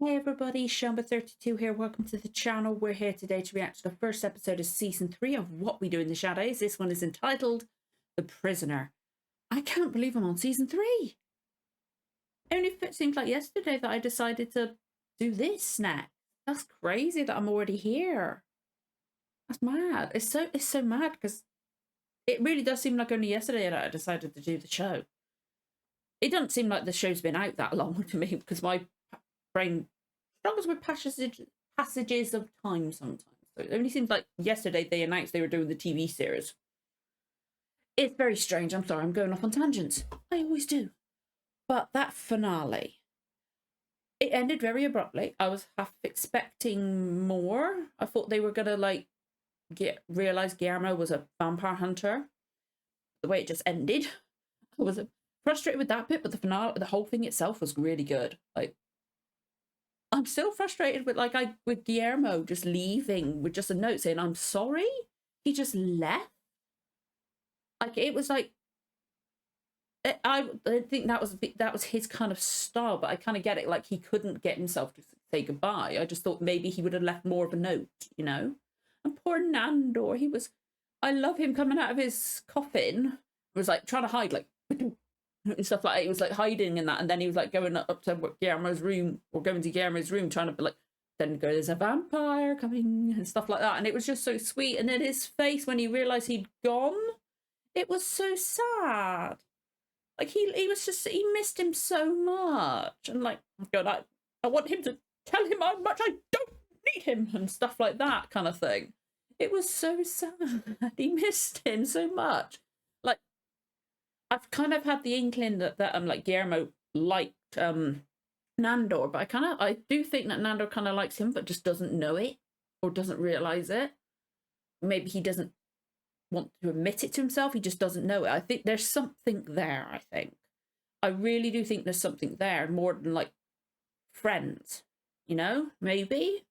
Hey everybody, Shamba32 here. Welcome to the channel. We're here today to react to the first episode of season 3 of What We Do in the Shadows. This one is entitled The Prisoner. I can't believe I'm on season 3. Only if it seems like yesterday that I decided to do this next. That's crazy that I'm already here. That's mad. It's so mad because it really does seem like only yesterday that I decided to do the show. It doesn't seem like the show's been out that long to me because my brain struggles with passages of time sometimes. So it only seems like yesterday they announced they were doing the TV series. It's very strange. I'm sorry, I'm going off on tangents. I always do. But that finale, it ended very abruptly. I was half expecting more. I thought they were gonna realize Guillermo was a vampire hunter. The way it just ended, I was frustrated with that bit, but the finale, the whole thing itself was really good. Like, I'm still frustrated with Guillermo just leaving with just a note saying, "I'm sorry." He just left. Like, it was like, I think that was his kind of style, but I kind of get it. Like, he couldn't get himself to say goodbye. I just thought maybe he would have left more of a note, you know? And poor Nandor, I love him coming out of his coffin. He was like trying to hide, like, and stuff like that. He was like hiding in that, and then he was like going up to Guillermo's room, or going to Guillermo's room, trying to be like, then go, there's a vampire coming and stuff like that. And it was just so sweet. And then his face when he realized he'd gone, it was so sad. Like, he missed him so much. And like, God, I want him to tell him how much I don't need him and stuff like that kind of thing. It was so sad. He missed him so much. Like, I've kind of had the inkling that like Guillermo liked Nandor, but I do think that Nandor kind of likes him, but just doesn't know it or doesn't realize it. Maybe he doesn't want to admit it to himself. He just doesn't know it. I think there's something there. I really do think there's something there, more than like friends, you know, maybe,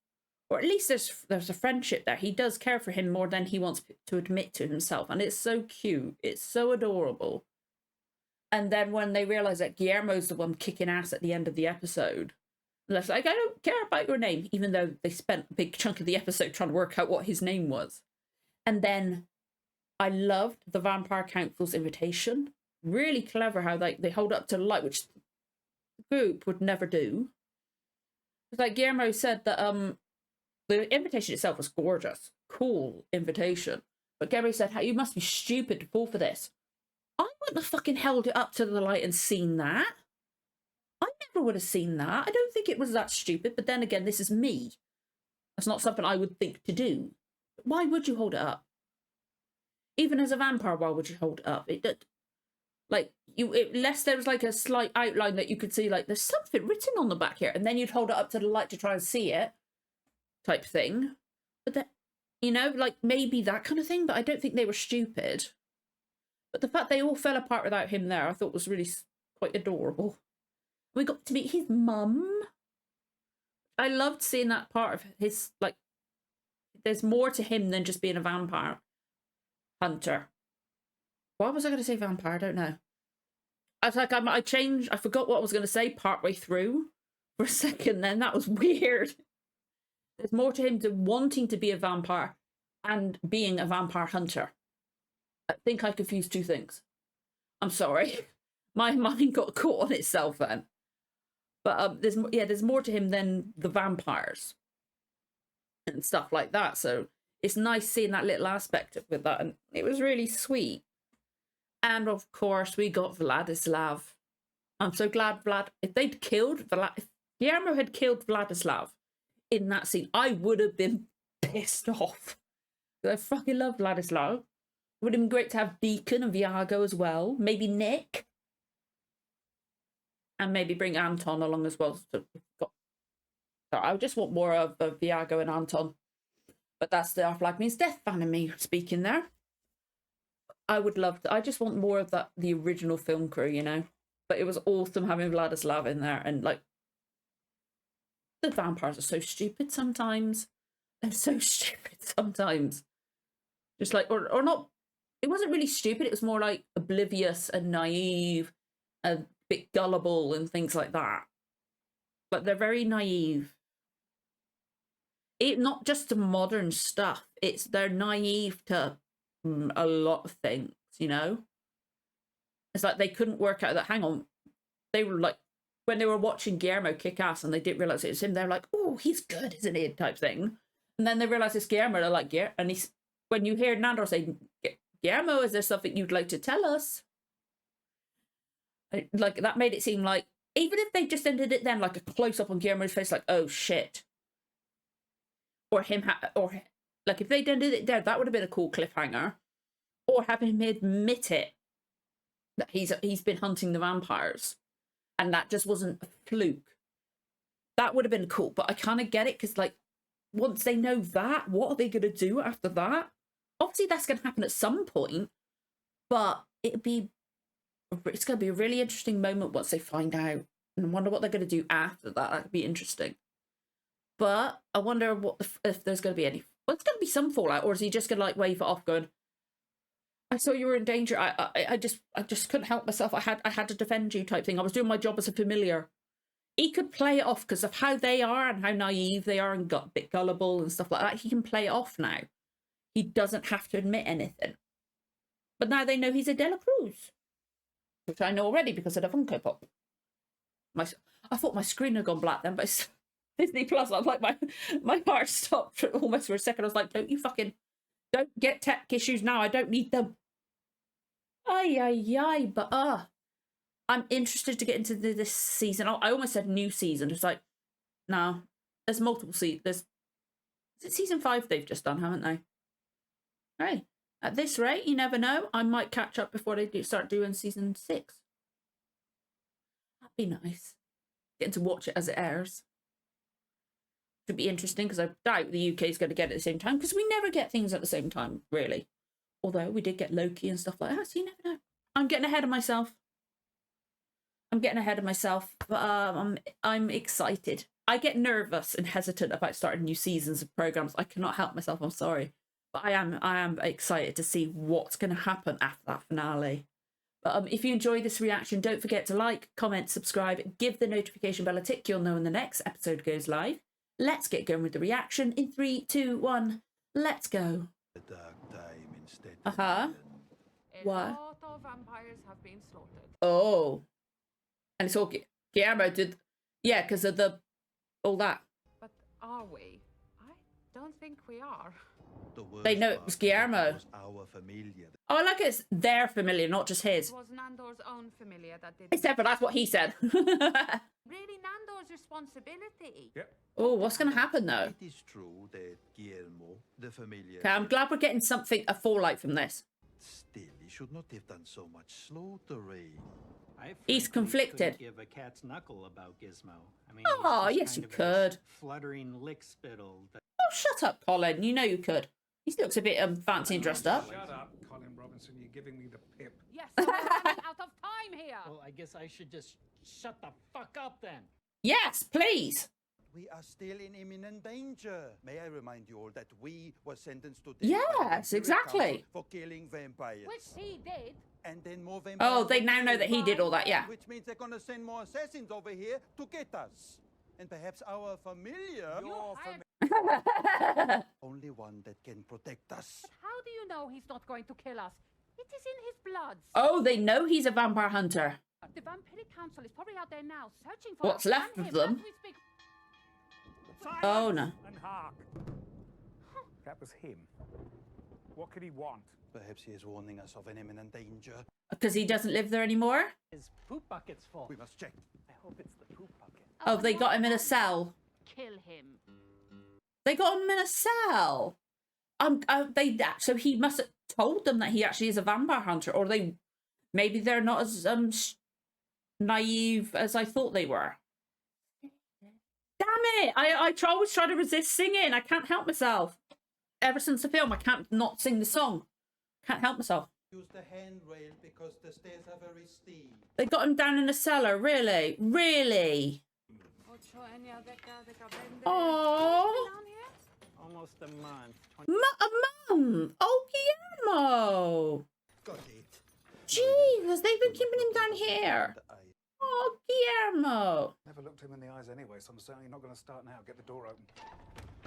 or at least there's a friendship there. He does care for him more than he wants to admit to himself, and it's so cute. It's so adorable. And then when they realize that Guillermo's the one kicking ass at the end of the episode, they're like, I don't care about your name, even though they spent a big chunk of the episode trying to work out what his name was. And then I loved the Vampire Council's invitation. Really clever how they hold up to the light, which the group would never do. It's like Guillermo said that the invitation itself was gorgeous, cool invitation. But Guillermo said, "How you must be stupid to fall for this." I wouldn't have fucking held it up to the light and seen that. I never would have seen that. I don't think it was that stupid, but then again, this is me. That's not something I would think to do. Why would you hold it up? Even as a vampire, why would you hold it up? It did. Like, unless there was like a slight outline that you could see, like, there's something written on the back here, and then you'd hold it up to the light to try and see it, type thing. But that, you know, like, maybe that kind of thing, but I don't think they were stupid. But the fact they all fell apart without him there, I thought was really quite adorable. We got to meet his mum. I loved seeing that part of his, like, there's more to him than just being a vampire hunter. Why was I going to say vampire? I don't know. I was like, I forgot what I was going to say partway through for a second then. That was weird. There's more to him than wanting to be a vampire and being a vampire hunter. I think I confused two things. I'm sorry. My mind got caught on itself then. But there's more to him than the vampires and stuff like that. So it's nice seeing that little aspect with that, and it was really sweet. And of course, we got Vladislav. I'm so glad if Guillermo had killed Vladislav in that scene, I would have been pissed off. I fucking love Vladislav. It would have been great to have Deacon and Viago as well. Maybe Nick. And maybe bring Anton along as well. So I just want more of Viago and Anton. But that's the Our Flag Means Death fan in me speaking there. I just want more of the original film crew, you know? But it was awesome having Vladislav in there. And, like, the vampires are so stupid sometimes. They're so stupid sometimes. Just like, or not, it wasn't really stupid. It was more like oblivious and naive and a bit gullible and things like that. But they're very naive. Not just to modern stuff. They're naive to a lot of things, you know? It's like they couldn't work out that, hang on, they were like, when they were watching Guillermo kick ass and they didn't realize it was him, they're like, oh, he's good, isn't he? Type thing. And then they realize it's Guillermo, they're like, yeah. And when you hear Nandor say, Guillermo, is there something you'd like to tell us? Like, that made it seem like, even if they just ended it then, like a close up on Guillermo's face, like, oh shit. Or him, or like if they'd ended it there, that would have been a cool cliffhanger. Or having him admit it, that he's been hunting the vampires. And that just wasn't a fluke. That would have been cool. But I kind of get it because, like, once they know that, what are they going to do after that? Obviously, that's going to happen at some point. But it's going to be a really interesting moment once they find out. And I wonder what they're going to do after that. That could be interesting. But I wonder if there's going to be any... Well, it's going to be some fallout. Or is he just going to, like, wave it off going, I saw you were in danger. I just couldn't help myself. I had to defend you type thing. I was doing my job as a familiar. He could play it off because of how they are and how naive they are and got a bit gullible and stuff like that. He can play it off now. He doesn't have to admit anything. But now they know he's a Dela Cruz, which I know already because of the Funko Pop. I thought my screen had gone black then, but it's Disney Plus. I was like, my heart stopped almost for a second. I was like, don't get tech issues now. I don't need them. But I'm interested to get into this season. I almost said new season. It's like, no, there's multiple seasons. Is it season 5 they've just done, haven't they? Right. At this rate, you never know. I might catch up before they start doing season 6. That'd be nice. Getting to watch it as it airs. Should be interesting because I doubt the UK is going to get it at the same time because we never get things at the same time, really. Although we did get Loki and stuff like that, so you never know. I'm getting ahead of myself. But I'm excited. I get nervous and hesitant about starting new seasons of programs. I cannot help myself. I'm sorry, but I am excited to see what's going to happen after that finale. But if you enjoyed this reaction, don't forget to like, comment, subscribe, give the notification bell a tick. You'll know when the next episode goes live. Let's get going with the reaction in 3, 2, 1. Let's go. A dark time instead. What? A lot of vampires have been slaughtered. Oh. And it's all Guillermo did. Yeah, because of all that. But are we? I don't think we are. They know it was Guillermo. Our familiar. Oh, I like it's their familiar, not just his. It was Nandor's own familiar that did Except for that's what he said. Really Nandor's responsibility. Yep. Oh, what's going to happen though? It is true that Guillermo, the familiar. Okay, I'm glad we're getting a fallout from this. Still, he should not have done so much slaughtering. He's conflicted. Give a cat's knuckle about Gizmo. I mean, Oh, he's yes, just you kind of could. a fluttering lick spittle. Oh, shut up, Colin. You know you could. He looks a bit fancy and dressed up. Shut up, Colin Robinson. You're giving me the pip. Yes, we're running out of time here. Well, I guess I should just shut the fuck up then. Yes, please. We are still in imminent danger. May I remind you all that we were sentenced to death by the Yes, Imperial exactly. Council for killing vampires. Which he did. And then more vampires. Oh, they were now know killed. that he did all that, yeah. Which means they're gonna send more assassins over here to get us. And perhaps our familiar. You hired... Only one that can protect us. But how do you know he's not going to kill us? It is in his blood. Oh, they know he's a vampire hunter. The Vampiric Council is probably out there now, searching for What's us left and of him them? as we speak. Oh, no. And hark. That was him. What could he want? Perhaps he is warning us of an imminent danger. Because he doesn't live there anymore? His poop bucket's full. We must check. I hope it's the poop bucket. Oh, they got him in a cell. Kill him. They got him in a cell. So he must have told them that he actually is a vampire hunter, or maybe they're not as naive as I thought they were. Damn it! I always try to resist singing. I can't help myself. Ever since the film, I can't not sing the song. Can't help myself. Use the handrail because the stairs are very steep. They got him down in a cellar. Really, really. Oh, Almost a month. a month. Oh, Guillermo. Got it. Jesus, they've been keeping him down here. Oh, Guillermo. Never looked him in the eyes anyway, so I'm certainly not going to start now. Get the door open.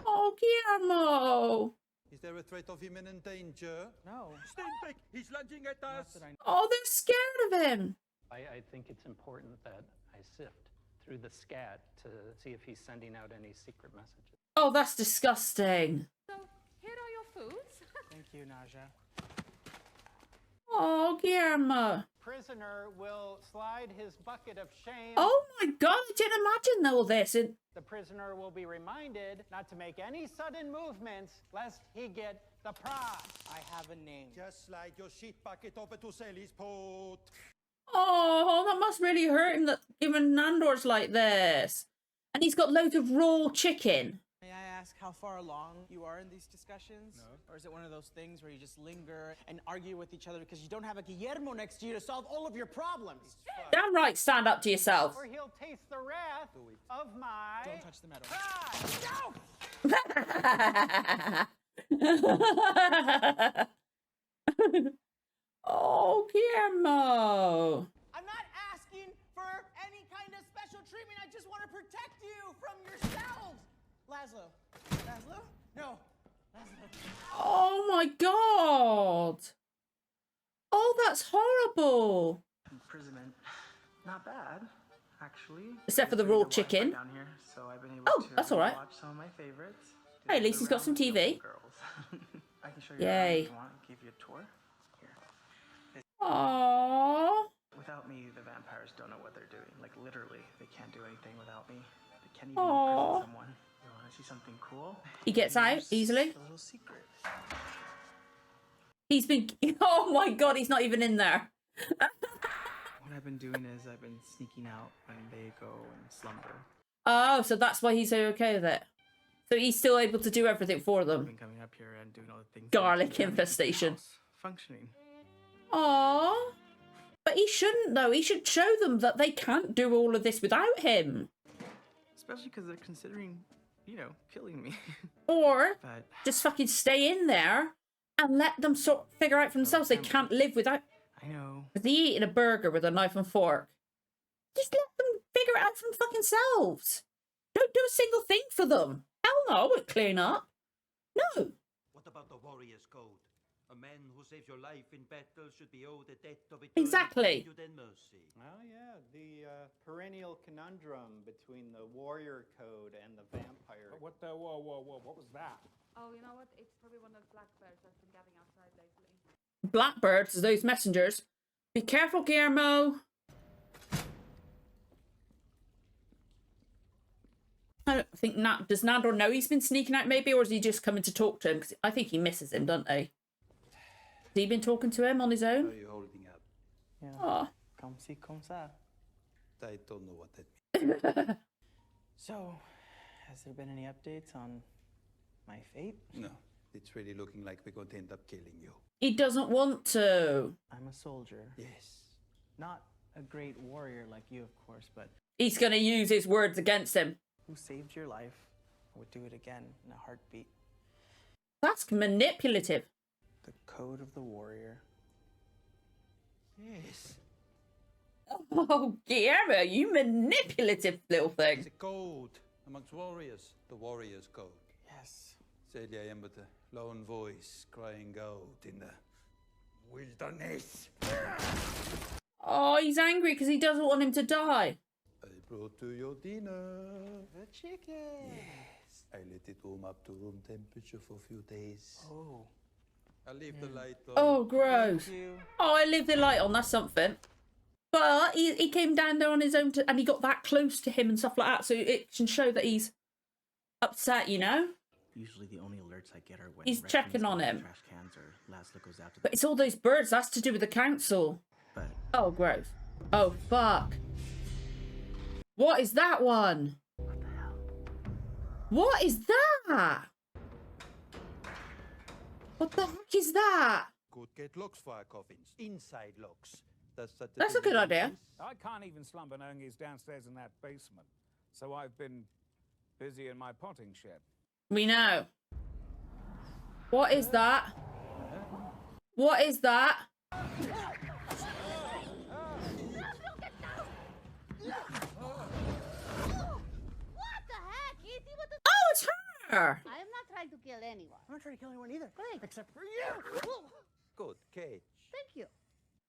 Oh, Guillermo. Is there a threat of imminent danger? No. Stand back! He's lunging at Not us! that I Oh, they're scared of him. I think it's important that I sift through the scat to see if he's sending out any secret messages. Oh, that's disgusting. So, here are your foods. Thank you, Naja. Oh, Guillermo. Prisoner will slide his bucket of shame. Oh my God, I didn't imagine all this. The prisoner will be reminded not to make any sudden movements lest he get the prize. I have a name. Just slide your shit bucket over to Sally's port. Oh, that must really hurt him that giving Nandor's like this. And he's got loads of raw chicken. May I ask how far along you are in these discussions? No. Or is it one of those things where you just linger and argue with each other because you don't have a Guillermo next to you to solve all of your problems? Damn right, stand up to yourself. Or he'll taste the wrath of my Don't touch the metal. prize. No! Oh, Guillermo. I'm not asking for any kind of special treatment. I just want to protect you from yourselves. Laszlo. Laszlo? No. Laszlo. Oh my God. Oh, that's horrible. Imprisonment, not bad, actually. Except for the raw chicken. Down here, so I've been able Oh, to that's all right. watch some of my favorites. Hey, at least he's got some TV. Girls. I can show you Yay. around if you want. Give you a tour. Here. Aww. Without me, the vampires don't know what they're doing. Like literally, they can't do anything without me. They can't even Aw. imprison someone. You want to see something cool? He gets out Here's easily. A little secret. He's been. Oh my God, he's not even in there. What I've been doing is I've been sneaking out when they go and slumber. Oh, so that's why he's so okay with it. So he's still able to do everything for I've them. been coming up here and doing all the things. Garlic that keep the infestation. house functioning. Aww. But he shouldn't, though. He should show them that they can't do all of this without him. Especially because they're considering, you know, killing me. Or But just fucking stay in there and let them figure out for themselves they can't live without. I know. Is he eating a burger with a knife and fork? Just let them figure it out for themselves. Don't do a single thing for them. Hell no, I won't clean up. No. What about the warrior's code? A man who saves your life in battle should be owed a debt of eternal Exactly. gratitude and mercy. Oh yeah, the perennial conundrum between the warrior code and the vampire. What the? Whoa, whoa, whoa! What was that? Oh, you know what? It's probably one of those blackbirds I've been getting outside lately. Blackbirds, those messengers. Be careful, Guillermo. I don't think does Nandor know he's been sneaking out maybe, or is he just coming to talk to him? Because I think he misses him, doesn't he? Has he been talking to him on his How own? are you holding up? Yeah. Oh. Comme ci, comme ça. I don't know what that means. So, has there been any updates on my fate? No, it's really looking like we're going to end up killing you. He doesn't want to. I'm a soldier. Yes. Not a great warrior like you, of course, but He's going to use his words against him. who saved your life would do it again in a heartbeat. That's manipulative. The code of the warrior. Yes. Oh, Guillermo, you manipulative little thing. It's a code amongst warriors. The warrior's code. Yes. Sadly, I am but a lone voice crying out in the wilderness. Oh, he's angry because he doesn't want him to die. I brought to your dinner. The chicken. Yes. I let it warm up to room temperature for a few days. Oh. I'll leave the light on. Oh, gross. Thank you. Oh, I leave the light on. That's something. But he came down there on his own and he got that close to him and stuff like that. So it can show that he's upset, you know? Usually the only alerts I get are when He's Rex checking brings on down him. Trash cans or Laszlo goes out to But it's all those birds. That's to do with the council. But Oh, gross. Oh, fuck. What is that one? what the hell? What is that? What the heck is that? Could get locks for our coffins. Inside locks. That's a good idea. I can't even slumber knowing he's downstairs in that basement. So I've been busy in my potting shed. We know. What is that? What is that? I am not trying to kill anyone. I'm not trying to kill anyone either. Great. Except for you. Good catch. Thank you.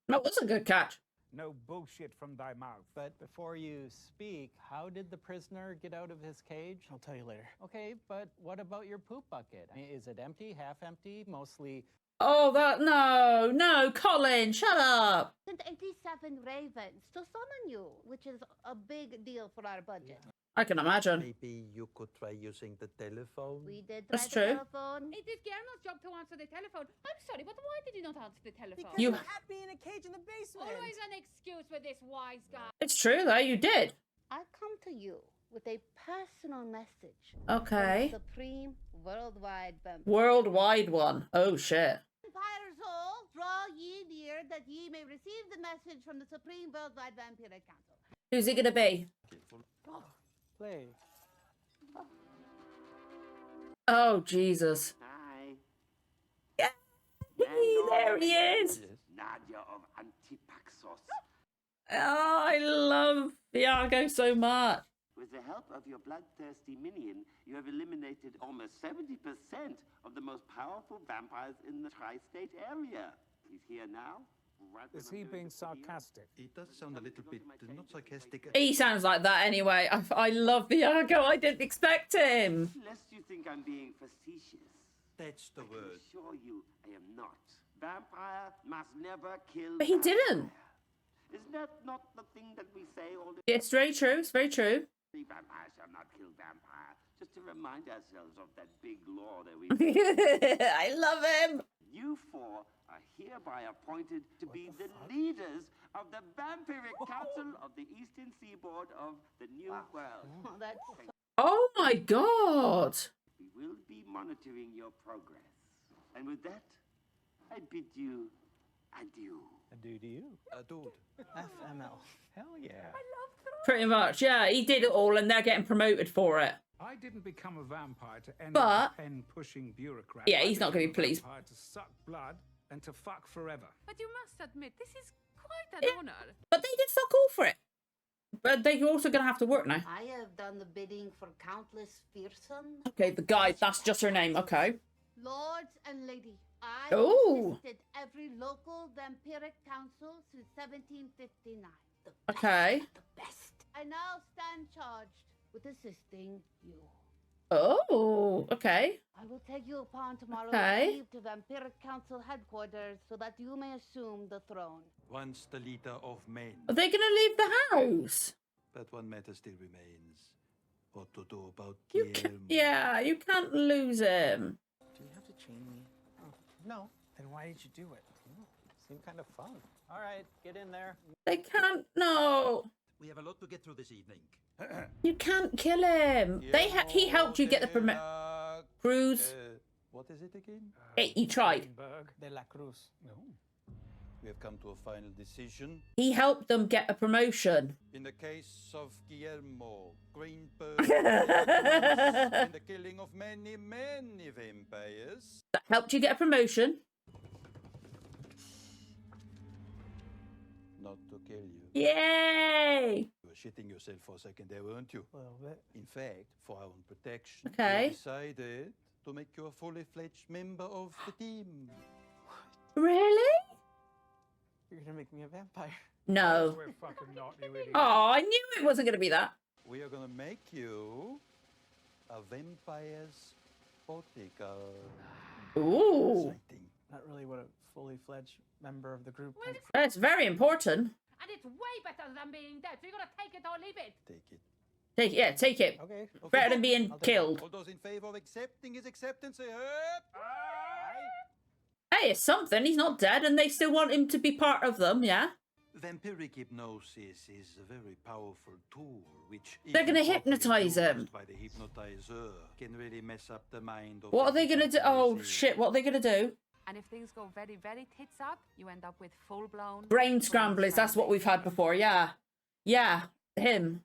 That was a good catch. No bullshit from thy mouth. But before you speak, how did the prisoner get out of his cage? I'll tell you later. Okay, but what about your poop bucket? I mean, is it empty, half empty, mostly? Oh, no, Colin, shut up. Sent 87 ravens to summon you, which is a big deal for our budget. I can imagine. Maybe you could try using the telephone. We did try That's the true. telephone. It is Guillermo's job to answer the telephone. I'm sorry, but why did you not answer the telephone? Because You- you have me in a cage in the basement. Always an excuse for this wise guy. It's true, though, you did. I come to you with a personal message. Okay. From the Supreme Worldwide Vampire. Worldwide one. Oh, shit. Vampire soul, draw ye near that ye may receive the message from the Supreme Worldwide Vampiric Council. Who's it going to be? Play. Oh, Jesus. Hi. Yeah. There he is. Nadia of Antipaxos. Oh, I love Iago so much. With the help of your bloodthirsty minion, you have eliminated almost 70% of the most powerful vampires in the tri-state area. He's here now. Right when Is I'm he doing being this video. sarcastic? It does sound a little bit not sarcastic. He sounds like that anyway. I love Iago. I didn't expect him. Lest you think I'm being facetious. That's the I can word. assure you I am not. Vampire must never kill But he didn't. vampire. Isn't that not the thing that we say all the It's very true. It's very true. Vampire shall not kill vampire. Just to remind ourselves of that big law that we I love him. You four are hereby appointed to be the leaders of the Vampiric Council of the Eastern Seaboard of the New World. Oh, that's Oh my god. We will be monitoring your progress. And with that, I bid you adieu. Adieu to you. Dude. FML. Hell yeah. Pretty much. Yeah, he did it all and they're getting promoted for it. I didn't become a vampire to end But- up a pen-pushing bureaucrat. Yeah, I he's not gonna be became a pleased. vampire to suck blood and to fuck forever. But you must admit, this is quite an honor. But they did fuck all for it. But they're also going to have to work now. I have done the bidding for countless fearsome Okay, the guy, that's just her name. Okay. lords and ladies. I Ooh. assisted every local vampiric council since 1759. The Okay. best, the best. I now stand charged with assisting you. Oh, okay. I will take you upon tomorrow's Okay. eve to Vampiric Council headquarters so that you may assume the throne. Once the leader of men. Are they going to leave the house? But one matter still remains. What to do about You Guillermo? yeah, you can't lose him. Do you have to chain me? Oh, no. Then why did you do it? Seemed kind of fun. All right, get in there. They can't. No, We have a lot to get through this evening. you can't kill him. He helped you get the permit. Cruz. What is it again? He tried. Greenberg. De la Cruz. No. We have come to a final decision. He helped them get a promotion. In the case of Guillermo, Greenberg, in the killing of many, many vampires. That helped you get a promotion. Not to kill you. Yay! You were shitting yourself for a second there, weren't you? A little bit. In fact, for our own protection, Okay. we decided to make you a fully fledged member of the team. Really? You're gonna make me a vampire. No. We're fucking not, you idiot. Oh, I knew it wasn't going to be that. We are gonna make you a vampire's bodyguard. Ooh. Exciting. Not really what a fully fledged member of the group. Well, can- That's very important. And it's way better than being dead, so you gotta take it or leave it. Take it. Take it. Okay. Better than being I'll take killed. All those in favor of accepting his acceptance, say up. Hey, it's something. He's not dead, and they still want him to be part of them. Yeah. Vampiric hypnosis is a very powerful tool, which They're even gonna properly hypnotize him. used by the hypnotizer can really mess up the mind of. What the are they gonna do? Oh hypnotizee. shit! What are they gonna do? And if things go very, very tits up, you end up with full-blown Brain scramblers. That's what we've had before. Yeah. Yeah. Him.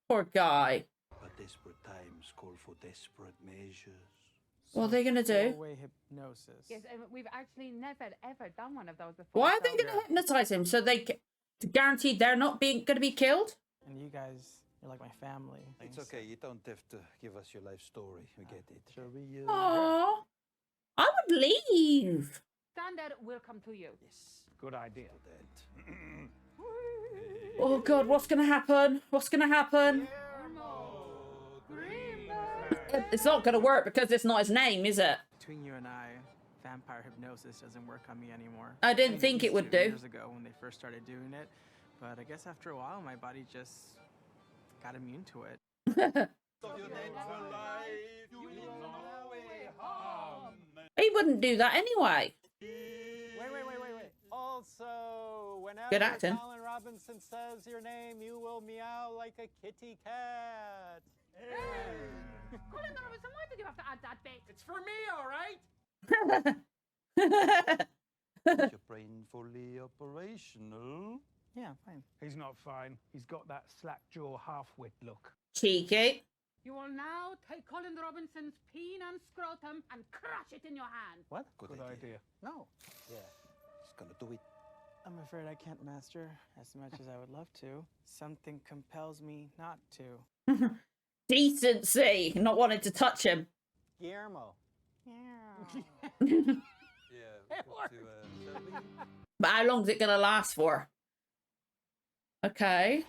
Poor guy. But desperate times call for desperate measures. What are they gonna do? Four-way hypnosis. Yes, we've actually never ever done one of those before. Why are they gonna hypnotize him? So they to guarantee they're not being gonna be killed? And you guys You're like my family. It's okay. You don't have to give us your life story. We get it. Shall we? Aww. I would leave. Standard will come to you. Yes. Good idea. That. Oh God, what's gonna happen? What's gonna happen? It's not gonna work because it's not his name, is it? Between you and I, vampire hypnosis doesn't work on me anymore. I didn't It think it used would to do. Years ago when they first started doing it, but I guess after a while my body just got immune to it. He wouldn't do that anyway. Wait. Also, whenever Good acting. Colin Robinson says your name, you will meow like a kitty cat. Colin Robinson, why did you have to add that bit? It's for me, all right? Is your brain fully operational? Yeah, fine. He's not fine. He's got that slack jaw half-wit look. Cheeky. You will now take Colin Robinson's peen and scrotum and crush it in your hand. What? Good Good idea. No. Yeah. He's gonna do it. I'm afraid I can't master as much as I would love to. Something compels me not to. Decency. Not wanting to touch him. Guillermo. Yeah. We've got to, shall we? But how long is it gonna last for? Okay.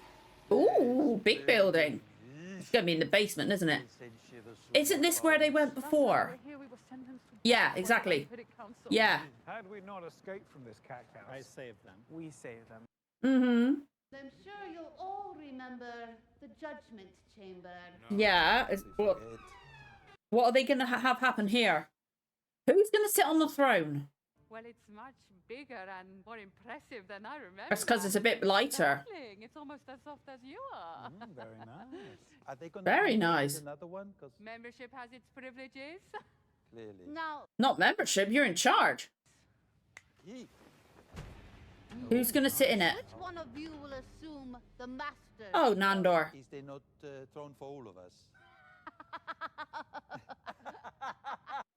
Ooh, big building. It's gonna be in the basement, isn't it? Isn't this where they went before? Here we were sentenced to Yeah, death by the exactly. Vampiric Council. Yeah. How did we not escape from this cat house? I saved them. We save them. Mm-hmm. I'm sure you'll all remember the Judgment Chamber. Yeah. What are they gonna have happen here? Who's gonna sit on the throne? Well, it's much bigger and more impressive than I remember. That's because it's a bit lighter. Darling, it's almost as soft as you are. Very nice. Are they gonna Very make nice. another one? 'Cause Membership has its privileges. clearly. Now, Not membership. You're in charge. He. Who's gonna sit in it? which one of you will assume the master? Oh, Nandor. Is they not thrown for all of us?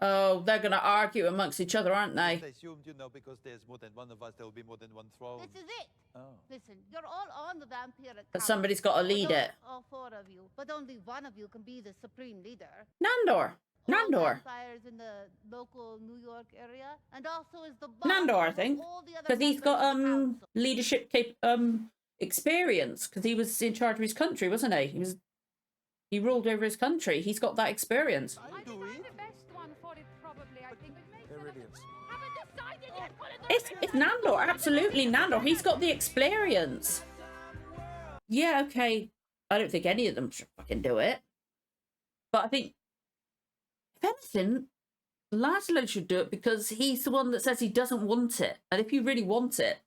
Oh, they're gonna argue amongst each other, aren't I they? assumed, because there's more than one of us, there will be more than one throne. This is it. Oh. Listen, you're all on the Vampiric But Council. somebody's got to lead Although it. All four of you, but only one of you can be the supreme leader. Nandor. All Nandor. vampires in the local New York area, and also is the boss Nandor, I of think, all the other because he's got members of the council. leadership experience. Because he was in charge of his country, wasn't he? He ruled over his country. He's got that experience. I think I'm the best one for it, probably. I think it makes They're sense. idiots. Haven't decided yet, Colin It's Nandor, absolutely Nandor. He's got the experience. Yeah, okay. I don't think any of them should fucking do it. But I think, if anything, Laszlo should do it because he's the one that says he doesn't want it. And if you really want it,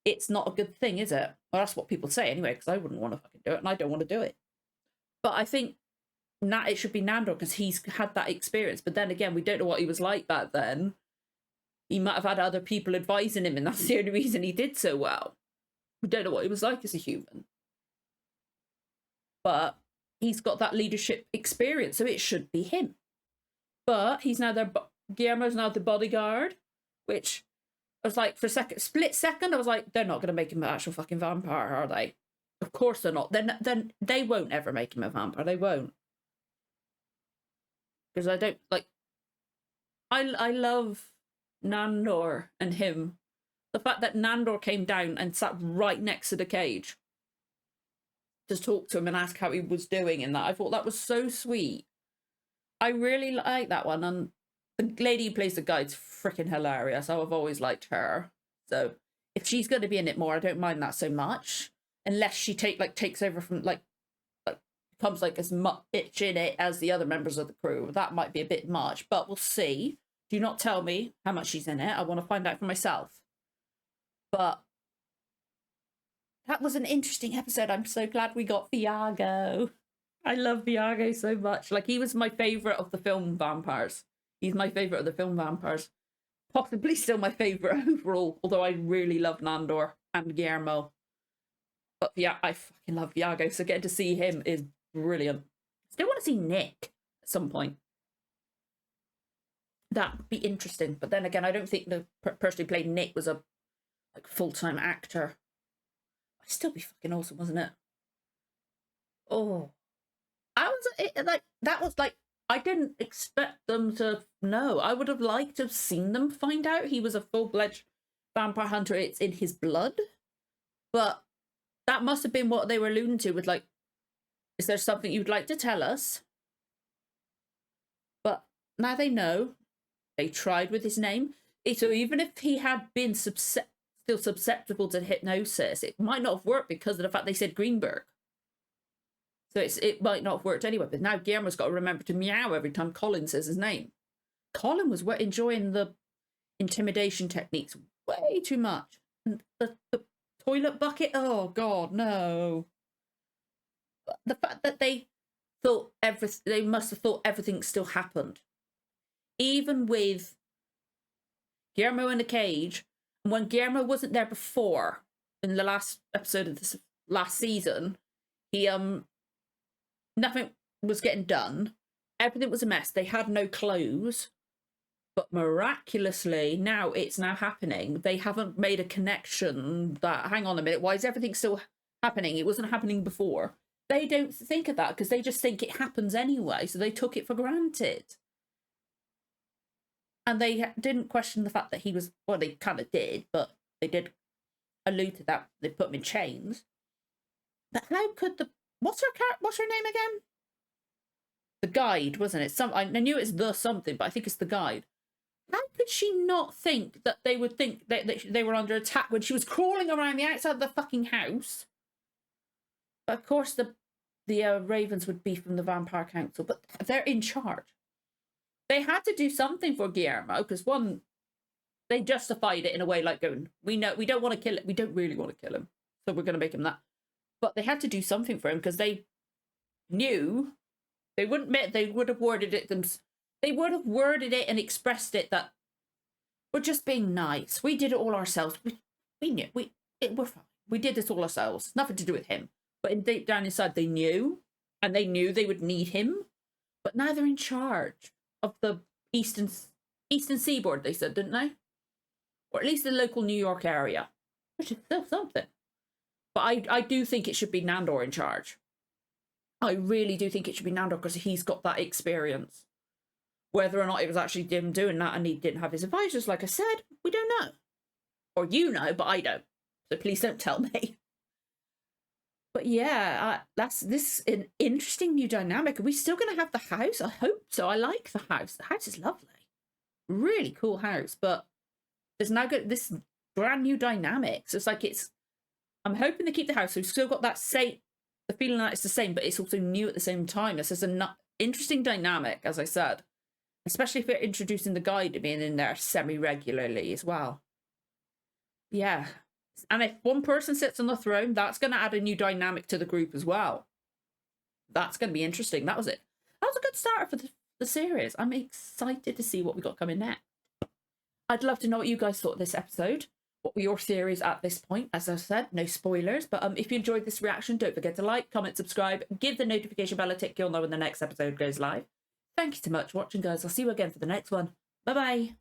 it's not a good thing, is it? Well, that's what people say anyway, because I wouldn't want to fucking do it, and I don't want to do it. But I think it should be Nandor because he's had that experience. But then again, we don't know what he was like back then. He might have had other people advising him, and that's the only reason he did so well. We don't know what he was like as a human. But he's got that leadership experience, so it should be him. But he's now Guillermo's now the bodyguard, which I was like, for a split second, I was like, they're not going to make him an actual fucking vampire, are they? Of course they're not. Then they won't ever make him a vampire. They won't. Because I don't, like, I love Nandor and him. The fact that Nandor came down and sat right next to the cage to talk to him and ask how he was doing and that. I thought that was so sweet. I really like that one. And the lady who plays the guide's freaking hilarious. I've always liked her. So if she's going to be in it more, I don't mind that so much. Unless she takes over from like becomes like as much in it as the other members of the crew. That might be a bit much, but we'll see. Do not tell me how much she's in it. I want to find out for myself. But that was an interesting episode. I'm so glad we got Viago. I love Viago so much. Like, he was my favourite of the film vampires. He's my favourite of the film vampires. Possibly still my favourite overall, although I really love Nandor and Guillermo. But yeah, I fucking love Viago, so getting to see him is brilliant. Still want to see Nick at some point. That'd be interesting. But then again, I don't think the person who played Nick was a full-time actor. It'd still be fucking awesome, wasn't it? Oh, that was like, I didn't expect them to know. I would have liked to have seen them find out he was a full-fledged vampire hunter. It's in his blood. But that must have been what they were alluding to with, like, is there something you'd like to tell us? But now they know. They tried with his name. So even if he had been still susceptible to hypnosis, it might not have worked because of the fact they said Greenberg. So it might not have worked anyway. But now Guillermo's got to remember to meow every time Colin says his name. Colin was enjoying the intimidation techniques way too much. And the toilet bucket, oh God, no. But the fact that they must have thought everything still happened. Even with Guillermo in the cage, and when Guillermo wasn't there before, in the last episode of this last season, he nothing was getting done. Everything was a mess. They had no clothes. But miraculously, now it's now happening. They haven't made a connection that, hang on a minute, why is everything still happening? It wasn't happening before. They don't think of that because they just think it happens anyway. So they took it for granted. And they didn't question the fact that he was, well, they kind of did, but they did allude to that. They put him in chains. But how could what's her name again? The guide, wasn't it? I knew it's the something, but I think it's the guide. How could she not think that they would think that they were under attack when she was crawling around the outside of the fucking house? But of course, the Ravens would be from the Vampire Council, but they're in charge. They had to do something for Guillermo because, one, they justified it in a way like going, we don't want to kill it. We don't really want to kill him, so we're going to make him that. But they had to do something for him because they knew they wouldn't admit, they would have worded it They would have worded it and expressed it that we're just being nice. We did it all ourselves. We knew. We're fine. We did this all ourselves. Nothing to do with him. But deep down inside, they knew. And they knew they would need him. But now they're in charge of the Eastern Seaboard, they said, didn't they? Or at least the local New York area. Which is still something. But I do think it should be Nandor in charge. I really do think it should be Nandor because he's got that experience. Whether or not it was actually him doing that and he didn't have his advisors, like I said, we don't know. Or you know, but I don't. So please don't tell me. But yeah, this an interesting new dynamic. Are we still going to have the house? I hope so. I like the house. The house is lovely. Really cool house. But there's now got this brand new dynamic. So it's like I'm hoping they keep the house. So we've still got that the feeling that it's the same, but it's also new at the same time. This is an interesting dynamic, as I said. Especially if they're introducing the guide being in there semi-regularly as well. Yeah. And if one person sits on the throne, that's going to add a new dynamic to the group as well. That's going to be interesting. That was it. That was a good start for the series. I'm excited to see what we got coming next. I'd love to know what you guys thought of this episode. What were your theories at this point? As I said, no spoilers. But if you enjoyed this reaction, don't forget to like, comment, subscribe, give the notification bell a tick. You'll know when the next episode goes live. Thank you so much for watching, guys. I'll see you again for the next one. Bye-bye.